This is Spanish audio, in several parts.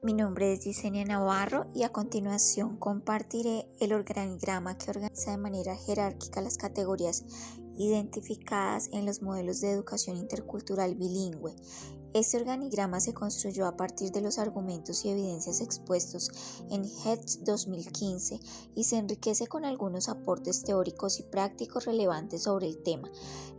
Mi nombre es Yesenia Navarro y a continuación compartiré el organigrama que organiza de manera jerárquica las categorías identificadas en los modelos de educación intercultural bilingüe. Este organigrama se construyó a partir de los argumentos y evidencias expuestos en HEDS 2015 y se enriquece con algunos aportes teóricos y prácticos relevantes sobre el tema.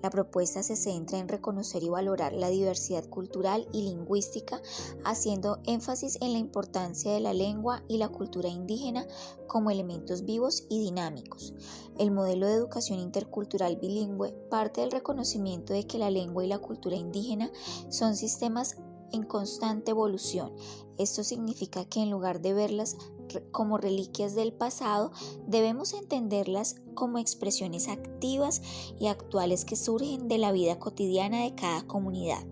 La propuesta se centra en reconocer y valorar la diversidad cultural y lingüística, haciendo énfasis en la importancia de la lengua y la cultura indígena como elementos vivos y dinámicos. El modelo de educación intercultural bilingüe parte del reconocimiento de que la lengua y la cultura indígena son sistemas en constante evolución. Esto significa que en lugar de verlas como reliquias del pasado, debemos entenderlas como expresiones activas y actuales que surgen de la vida cotidiana de cada comunidad.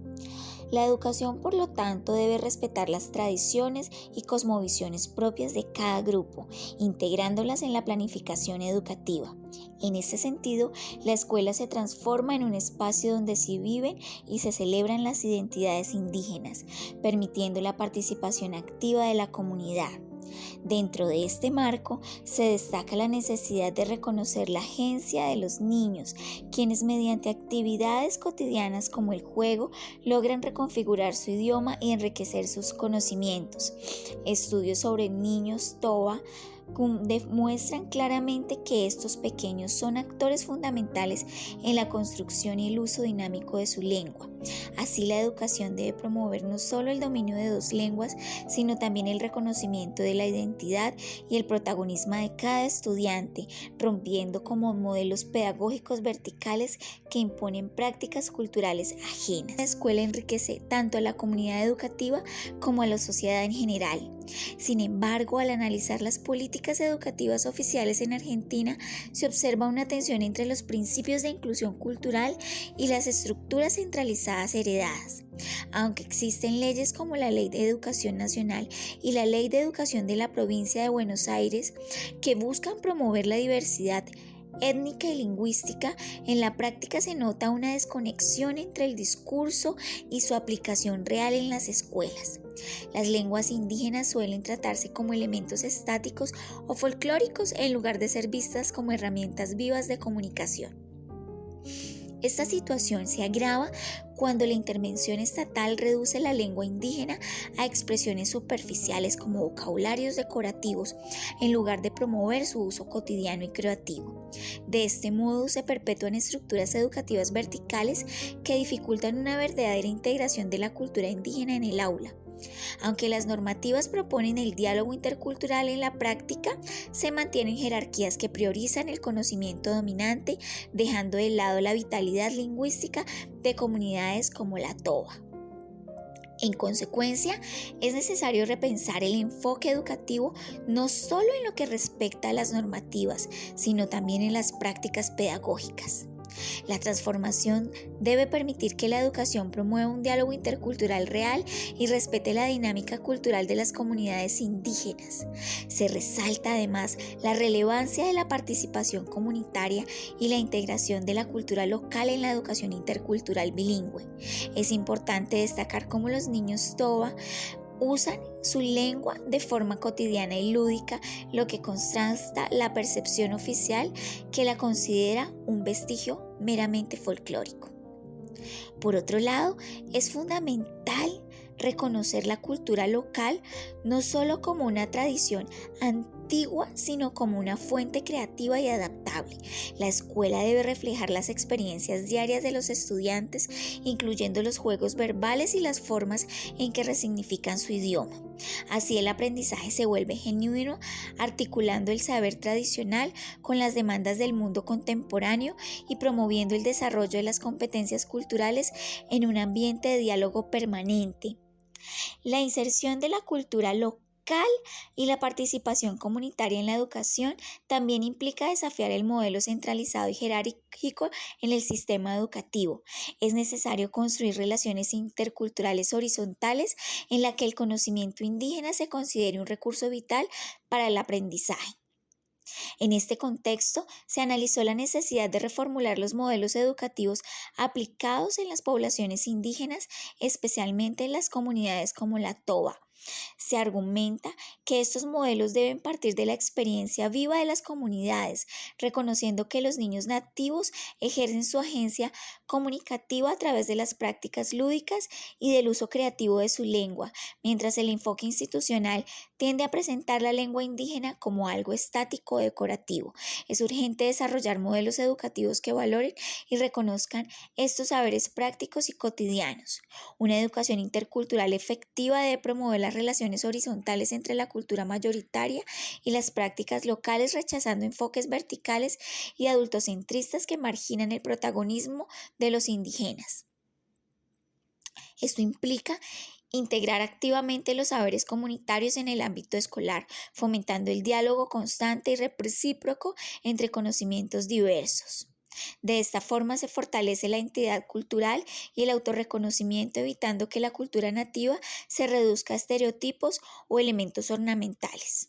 La educación, por lo tanto, debe respetar las tradiciones y cosmovisiones propias de cada grupo, integrándolas en la planificación educativa. En este sentido, la escuela se transforma en un espacio donde se viven y se celebran las identidades indígenas, permitiendo la participación activa de la comunidad. Dentro de este marco se destaca la necesidad de reconocer la agencia de los niños, quienes mediante actividades cotidianas como el juego logran reconfigurar su idioma y enriquecer sus conocimientos. Estudios sobre niños Toba demuestran claramente que estos pequeños son actores fundamentales en la construcción y el uso dinámico de su lengua. Así, la educación debe promover no solo el dominio de dos lenguas, sino también el reconocimiento de la identidad y el protagonismo de cada estudiante, rompiendo como modelos pedagógicos verticales que imponen prácticas culturales ajenas. La escuela enriquece tanto a la comunidad educativa como a la sociedad en general. Sin embargo, al analizar las políticas educativas oficiales en Argentina, se observa una tensión entre los principios de inclusión cultural y las estructuras centralizadas heredadas. Aunque existen leyes como la Ley de Educación Nacional y la Ley de Educación de la Provincia de Buenos Aires, que buscan promover la diversidad étnica y lingüística, en la práctica se nota una desconexión entre el discurso y su aplicación real en las escuelas. Las lenguas indígenas suelen tratarse como elementos estáticos o folclóricos en lugar de ser vistas como herramientas vivas de comunicación. Esta situación se agrava cuando la intervención estatal reduce la lengua indígena a expresiones superficiales como vocabularios decorativos, en lugar de promover su uso cotidiano y creativo. De este modo se perpetúan estructuras educativas verticales que dificultan una verdadera integración de la cultura indígena en el aula. Aunque las normativas proponen el diálogo intercultural, en la práctica se mantienen jerarquías que priorizan el conocimiento dominante, dejando de lado la vitalidad lingüística de comunidades como la Toba. En consecuencia, es necesario repensar el enfoque educativo no solo en lo que respecta a las normativas, sino también en las prácticas pedagógicas. La transformación debe permitir que la educación promueva un diálogo intercultural real y respete la dinámica cultural de las comunidades indígenas. Se resalta además la relevancia de la participación comunitaria y la integración de la cultura local en la educación intercultural bilingüe. Es importante destacar cómo los niños Toba usan su lengua de forma cotidiana y lúdica, lo que contrasta la percepción oficial que la considera un vestigio meramente folclórico. Por otro lado, es fundamental reconocer la cultura local no solo como una tradición antigua, sino como una fuente creativa y adaptable. La escuela debe reflejar las experiencias diarias de los estudiantes, incluyendo los juegos verbales y las formas en que resignifican su idioma. Así el aprendizaje se vuelve genuino, articulando el saber tradicional con las demandas del mundo contemporáneo y promoviendo el desarrollo de las competencias culturales en un ambiente de diálogo permanente. La inserción de la cultura local y la participación comunitaria en la educación también implica desafiar el modelo centralizado y jerárquico en el sistema educativo. Es necesario construir relaciones interculturales horizontales en las que el conocimiento indígena se considere un recurso vital para el aprendizaje. En este contexto, se analizó la necesidad de reformular los modelos educativos aplicados en las poblaciones indígenas, especialmente en las comunidades como la Toba. Se argumenta que estos modelos deben partir de la experiencia viva de las comunidades, reconociendo que los niños nativos ejercen su agencia comunicativa a través de las prácticas lúdicas y del uso creativo de su lengua, mientras el enfoque institucional tiende a presentar la lengua indígena como algo estático o decorativo. Es urgente desarrollar modelos educativos que valoren y reconozcan estos saberes prácticos y cotidianos. Una educación intercultural efectiva debe promover las relaciones horizontales entre la cultura mayoritaria y las prácticas locales, rechazando enfoques verticales y adultocentristas que marginan el protagonismo de los indígenas. Esto implica integrar activamente los saberes comunitarios en el ámbito escolar, fomentando el diálogo constante y recíproco entre conocimientos diversos. De esta forma se fortalece la identidad cultural y el autorreconocimiento, evitando que la cultura nativa se reduzca a estereotipos o elementos ornamentales.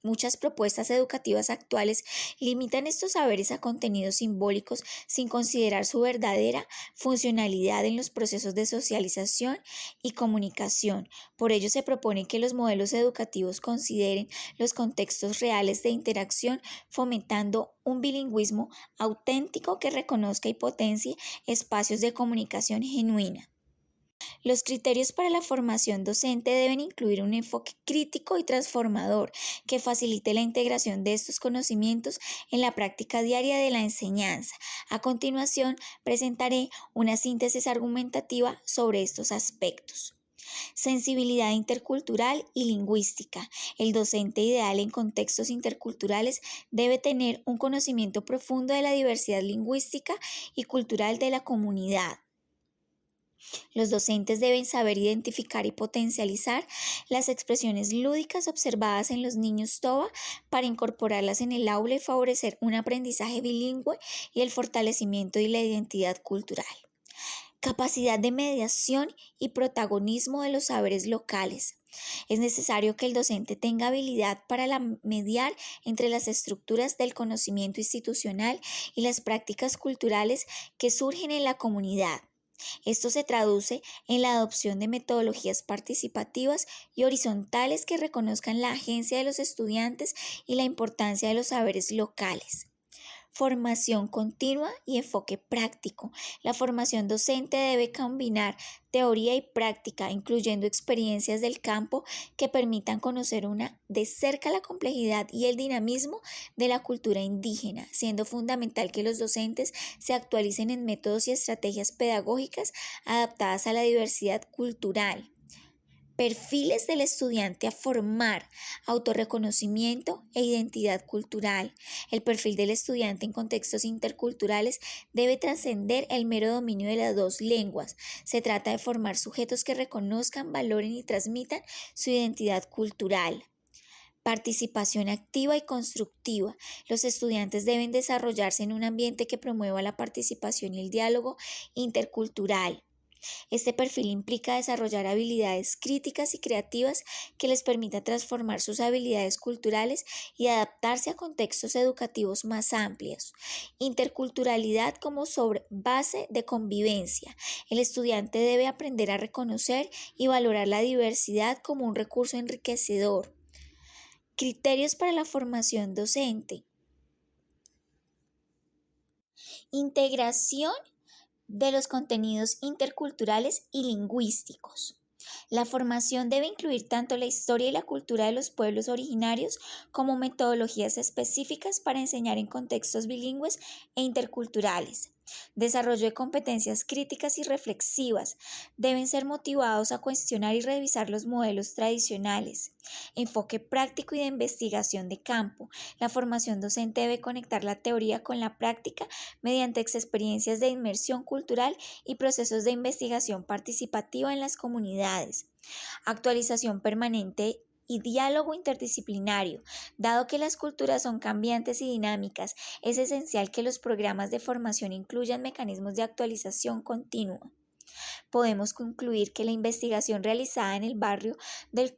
Muchas propuestas educativas actuales limitan estos saberes a contenidos simbólicos sin considerar su verdadera funcionalidad en los procesos de socialización y comunicación. Por ello, se propone que los modelos educativos consideren los contextos reales de interacción, fomentando un bilingüismo auténtico que reconozca y potencie espacios de comunicación genuina. Los criterios para la formación docente deben incluir un enfoque crítico y transformador que facilite la integración de estos conocimientos en la práctica diaria de la enseñanza. A continuación, presentaré una síntesis argumentativa sobre estos aspectos. Sensibilidad intercultural y lingüística. El docente ideal en contextos interculturales debe tener un conocimiento profundo de la diversidad lingüística y cultural de la comunidad. Los docentes deben saber identificar y potencializar las expresiones lúdicas observadas en los niños TOBA para incorporarlas en el aula y favorecer un aprendizaje bilingüe y el fortalecimiento de la identidad cultural. Capacidad de mediación y protagonismo de los saberes locales. Es necesario que el docente tenga habilidad para mediar entre las estructuras del conocimiento institucional y las prácticas culturales que surgen en la comunidad. Esto se traduce en la adopción de metodologías participativas y horizontales que reconozcan la agencia de los estudiantes y la importancia de los saberes locales. Formación continua y enfoque práctico. La formación docente debe combinar teoría y práctica, incluyendo experiencias del campo que permitan conocer de cerca la complejidad y el dinamismo de la cultura indígena, siendo fundamental que los docentes se actualicen en métodos y estrategias pedagógicas adaptadas a la diversidad cultural. Perfiles del estudiante a formar: autorreconocimiento e identidad cultural. El perfil del estudiante en contextos interculturales debe trascender el mero dominio de las dos lenguas. Se trata de formar sujetos que reconozcan, valoren y transmitan su identidad cultural. Participación activa y constructiva. Los estudiantes deben desarrollarse en un ambiente que promueva la participación y el diálogo intercultural. Este perfil implica desarrollar habilidades críticas y creativas que les permita transformar sus habilidades culturales y adaptarse a contextos educativos más amplios. Interculturalidad como base de convivencia. El estudiante debe aprender a reconocer y valorar la diversidad como un recurso enriquecedor. Criterios para la formación docente. Integración de los contenidos interculturales y lingüísticos. La formación debe incluir tanto la historia y la cultura de los pueblos originarios como metodologías específicas para enseñar en contextos bilingües e interculturales. Desarrollo de competencias críticas y reflexivas. Deben ser motivados a cuestionar y revisar los modelos tradicionales. Enfoque práctico y de investigación de campo. La formación docente debe conectar la teoría con la práctica mediante experiencias de inmersión cultural y procesos de investigación participativa en las comunidades. Actualización permanente y diálogo interdisciplinario. Dado que las culturas son cambiantes y dinámicas, es esencial que los programas de formación incluyan mecanismos de actualización continua. Podemos concluir que la investigación realizada en el barrio del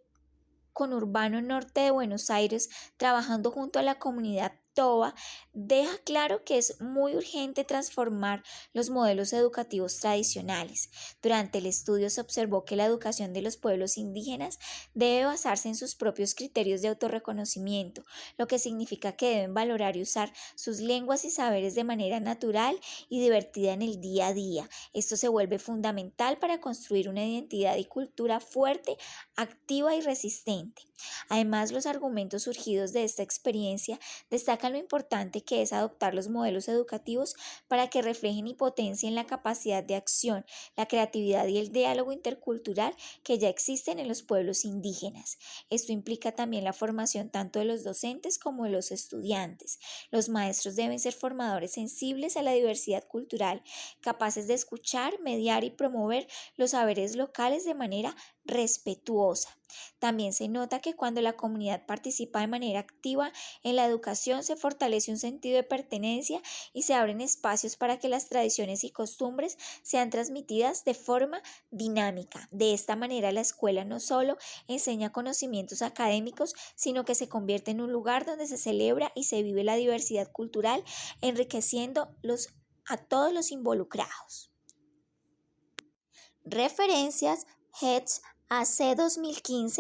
conurbano norte de Buenos Aires, trabajando junto a la comunidad TOA deja claro que es muy urgente transformar los modelos educativos tradicionales. Durante el estudio se observó que la educación de los pueblos indígenas debe basarse en sus propios criterios de autorreconocimiento, lo que significa que deben valorar y usar sus lenguas y saberes de manera natural y divertida en el día a día. Esto se vuelve fundamental para construir una identidad y cultura fuerte, activa y resistente. Además, los argumentos surgidos de esta experiencia destacan lo importante que es adoptar los modelos educativos para que reflejen y potencien la capacidad de acción, la creatividad y el diálogo intercultural que ya existen en los pueblos indígenas. Esto implica también la formación tanto de los docentes como de los estudiantes. Los maestros deben ser formadores sensibles a la diversidad cultural, capaces de escuchar, mediar y promover los saberes locales de manera respetuosa. También se nota que cuando la comunidad participa de manera activa en la educación se fortalece un sentido de pertenencia y se abren espacios para que las tradiciones y costumbres sean transmitidas de forma dinámica. De esta manera la escuela no solo enseña conocimientos académicos, sino que se convierte en un lugar donde se celebra y se vive la diversidad cultural, enriqueciendo a todos los involucrados. Referencias: Hetz AC 2015.